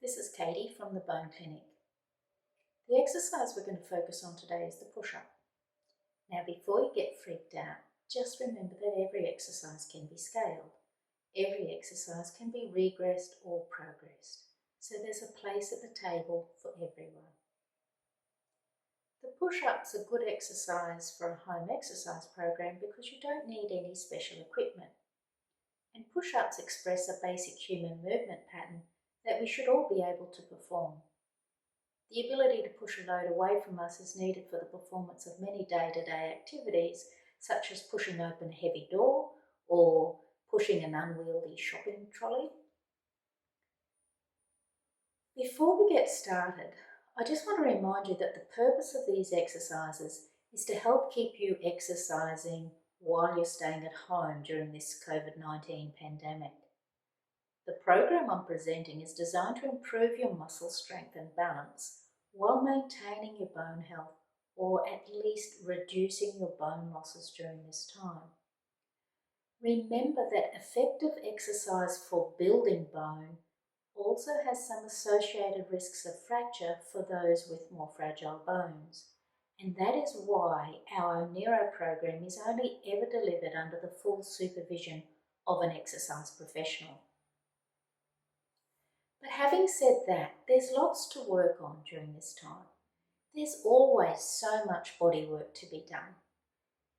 This is Katie from the Bone Clinic. The exercise we're going to focus on today is the push-up. Now before you get freaked out, just remember that every exercise can be scaled. Every exercise can be regressed or progressed. So there's a place at the table for everyone. The push-up's a good exercise for a home exercise program because you don't need any special equipment. And push-ups express a basic human movement pattern that we should all be able to perform. The ability to push a load away from us is needed for the performance of many day-to-day activities, such as pushing open a heavy door or pushing an unwieldy shopping trolley. Before we get started, I just want to remind you that the purpose of these exercises is to help keep you exercising while you're staying at home during this COVID-19 pandemic. The program I'm presenting is designed to improve your muscle strength and balance while maintaining your bone health, or at least reducing your bone losses during this time. Remember that effective exercise for building bone also has some associated risks of fracture for those with more fragile bones. And that is why our Neuro program is only ever delivered under the full supervision of an exercise professional. But having said that, there's lots to work on during this time. There's always so much body work to be done.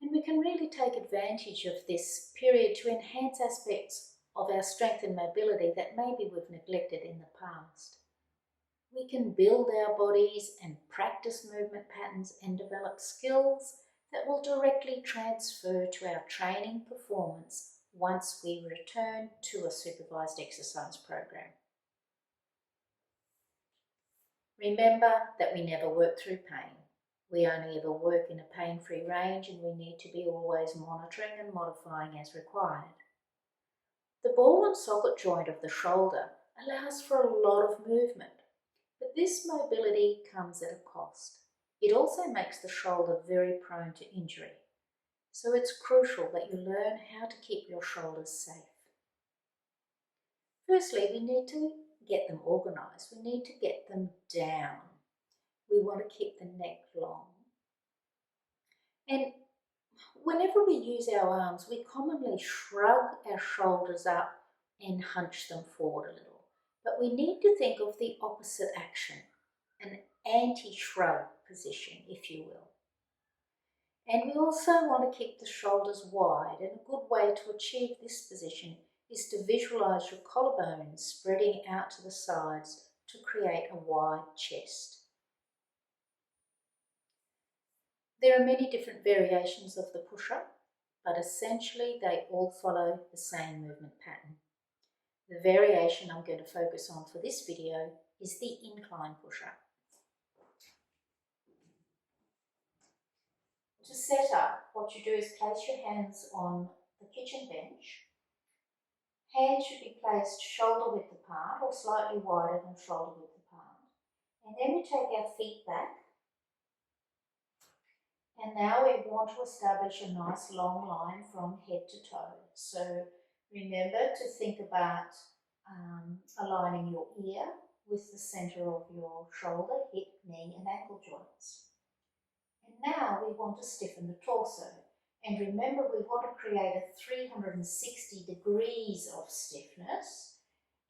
And we can really take advantage of this period to enhance aspects of our strength and mobility that maybe we've neglected in the past. We can build our bodies and practice movement patterns and develop skills that will directly transfer to our training performance once we return to a supervised exercise program. Remember that we never work through pain. We only ever work in a pain-free range, and we need to be always monitoring and modifying as required. The ball and socket joint of the shoulder allows for a lot of movement, but this mobility comes at a cost. It also makes the shoulder very prone to injury, so it's crucial that you learn how to keep your shoulders safe. Firstly, we need to get them organised. We need to get them down. We want to keep the neck long. And whenever we use our arms, we commonly shrug our shoulders up and hunch them forward a little. But we need to think of the opposite action, an anti-shrug position, if you will. And we also want to keep the shoulders wide, and a good way to achieve this position is to visualise your collarbones spreading out to the sides to create a wide chest. There are many different variations of the push-up, but essentially they all follow the same movement pattern. The variation I'm going to focus on for this video is the incline push-up. To set up, what you do is place your hands on the kitchen bench. Hands should be placed shoulder width apart or slightly wider than shoulder width apart. And then we take our feet back. And now we want to establish a nice long line from head to toe. So remember to think about aligning your ear with the centre of your shoulder, hip, knee and ankle joints. And now we want to stiffen the torso. And remember, we want to create a 360 degrees of stiffness.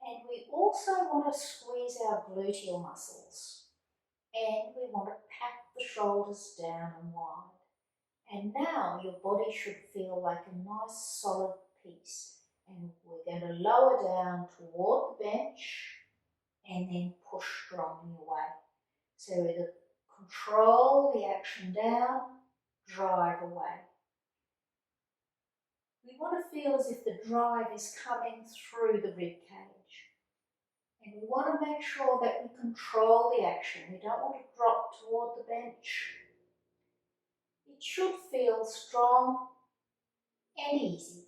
And we also want to squeeze our gluteal muscles. And we want to pack the shoulders down and wide. And now your body should feel like a nice solid piece. And we're going to lower down toward the bench and then push strongly away. So either control the action down, drive away. We want to feel as if the drive is coming through the rib cage. And we want to make sure that we control the action. We don't want to drop toward the bench. It should feel strong and easy.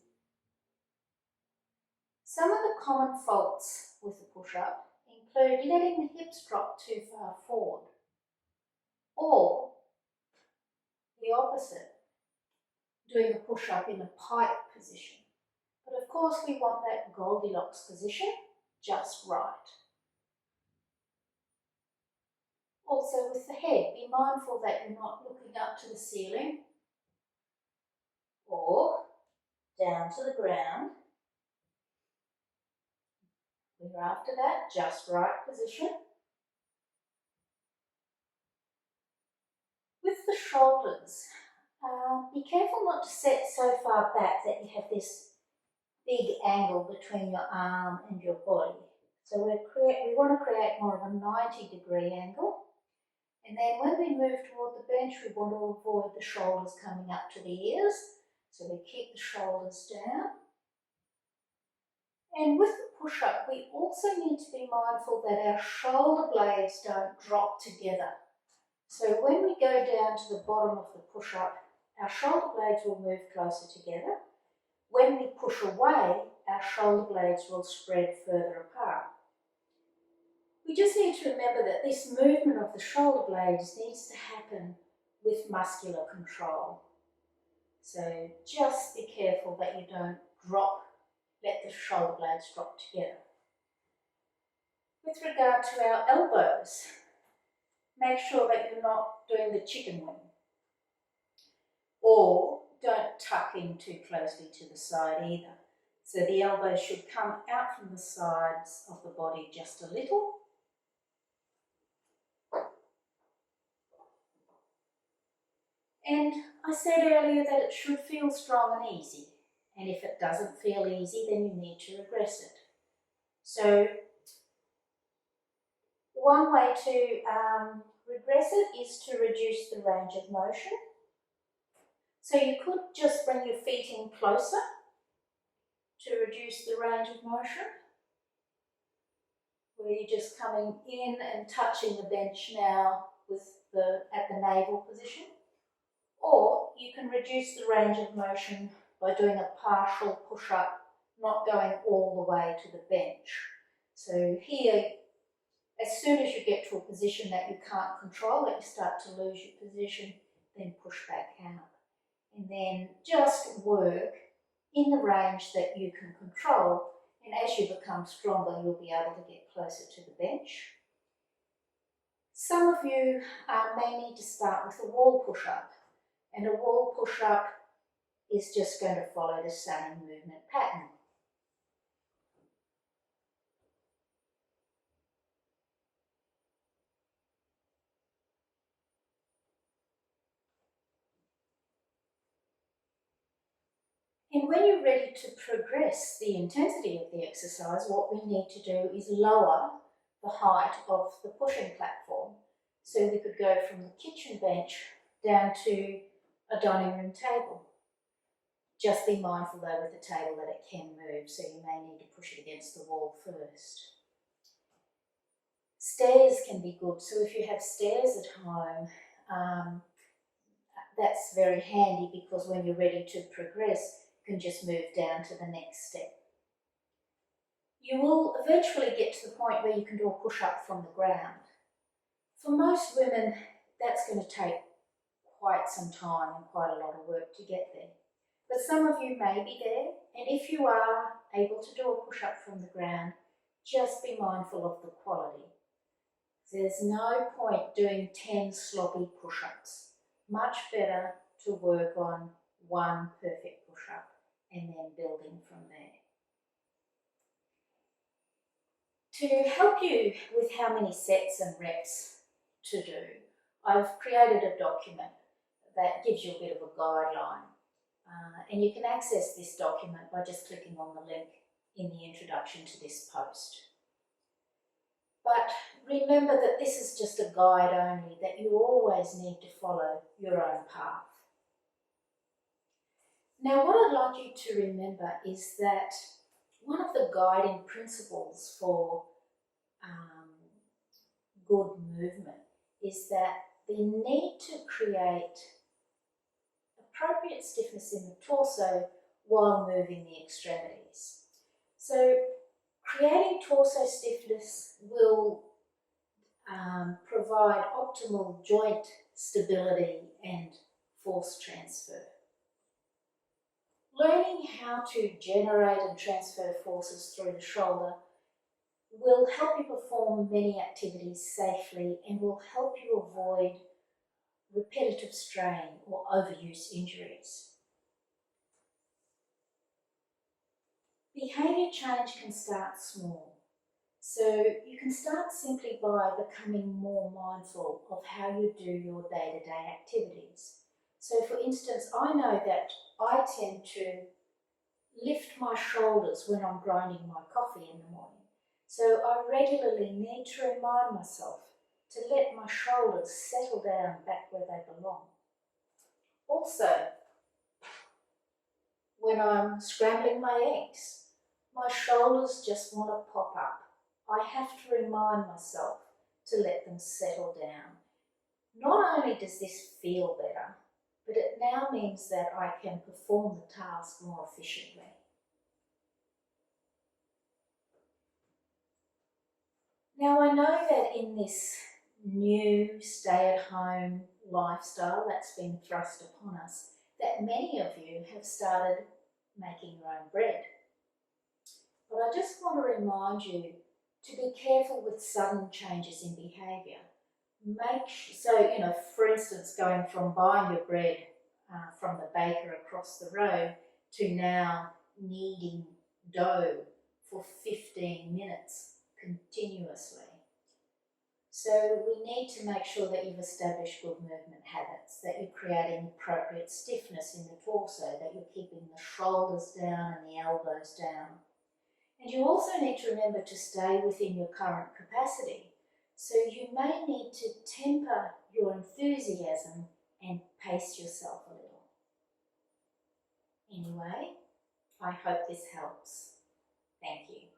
Some of the common faults with the push-up include letting the hips drop too far forward, or the opposite, doing a push-up in a pike position. But of course we want that Goldilocks position just right. Also with the head, be mindful that you're not looking up to the ceiling or down to the ground. We're after that just right position. With the shoulders, be careful not to set so far back that you have this big angle between your arm and your body. So we want to create more of a 90-degree angle. And then when we move toward the bench, we want to avoid the shoulders coming up to the ears. So we keep the shoulders down. And with the push-up, we also need to be mindful that our shoulder blades don't drop together. So when we go down to the bottom of the push-up, our shoulder blades will move closer together. When we push away, our shoulder blades will spread further apart. We just need to remember that this movement of the shoulder blades needs to happen with muscular control. So just be careful that you don't let the shoulder blades drop together. With regard to our elbows, make sure that you're not doing the chicken wing. Or don't tuck in too closely to the side either. So the elbows should come out from the sides of the body just a little. And I said earlier that it should feel strong and easy. And if it doesn't feel easy, then you need to regress it. So one way to regress it is to reduce the range of motion. So you could just bring your feet in closer to reduce the range of motion, where you're just coming in and touching the bench now at the navel position. Or you can reduce the range of motion by doing a partial push-up, not going all the way to the bench. So here, as soon as you get to a position that you can't control, that you start to lose your position, then push back out. And then just work in the range that you can control, and as you become stronger, you'll be able to get closer to the bench. Some of you may need to start with a wall push-up, and a wall push-up is just going to follow the same movement pattern. And when you're ready to progress the intensity of the exercise, what we need to do is lower the height of the pushing platform. So we could go from the kitchen bench down to a dining room table. Just be mindful though with the table that it can move, so you may need to push it against the wall first. Stairs can be good, so if you have stairs at home, that's very handy because when you're ready to progress, you can just move down to the next step. You will eventually get to the point where you can do a push-up from the ground. For most women, that's going to take quite some time and quite a lot of work to get there. But some of you may be there, and if you are able to do a push-up from the ground, just be mindful of the quality. There's no point doing 10 sloppy push-ups. Much better to work on one perfect push-up and then building from there. To help you with how many sets and reps to do, I've created a document that gives you a bit of a guideline. And you can access this document by just clicking on the link in the introduction to this post. But remember that this is just a guide only, that you always need to follow your own path. Now, what I'd like you to remember is that one of the guiding principles for good movement is that the need to create appropriate stiffness in the torso while moving the extremities. So creating torso stiffness will provide optimal joint stability and force transfer. Learning how to generate and transfer forces through the shoulder will help you perform many activities safely and will help you avoid repetitive strain or overuse injuries. Behaviour change can start small. So you can start simply by becoming more mindful of how you do your day-to-day activities. So for instance, I know that I tend to lift my shoulders when I'm grinding my coffee in the morning. So I regularly need to remind myself to let my shoulders settle down back where they belong. Also, when I'm scrambling my eggs, my shoulders just want to pop up. I have to remind myself to let them settle down. Not only does this feel better, but it now means that I can perform the task more efficiently. Now I know that in this new stay-at-home lifestyle that's been thrust upon us, that many of you have started making your own bread. But I just want to remind you to be careful with sudden changes in behaviour. For instance, going from buying your bread from the baker across the road to now kneading dough for 15 minutes continuously. So we need to make sure that you've established good movement habits, that you're creating appropriate stiffness in the torso, that you're keeping the shoulders down and the elbows down. And you also need to remember to stay within your current capacity. So you may need to temper your enthusiasm and pace yourself a little. Anyway, I hope this helps. Thank you.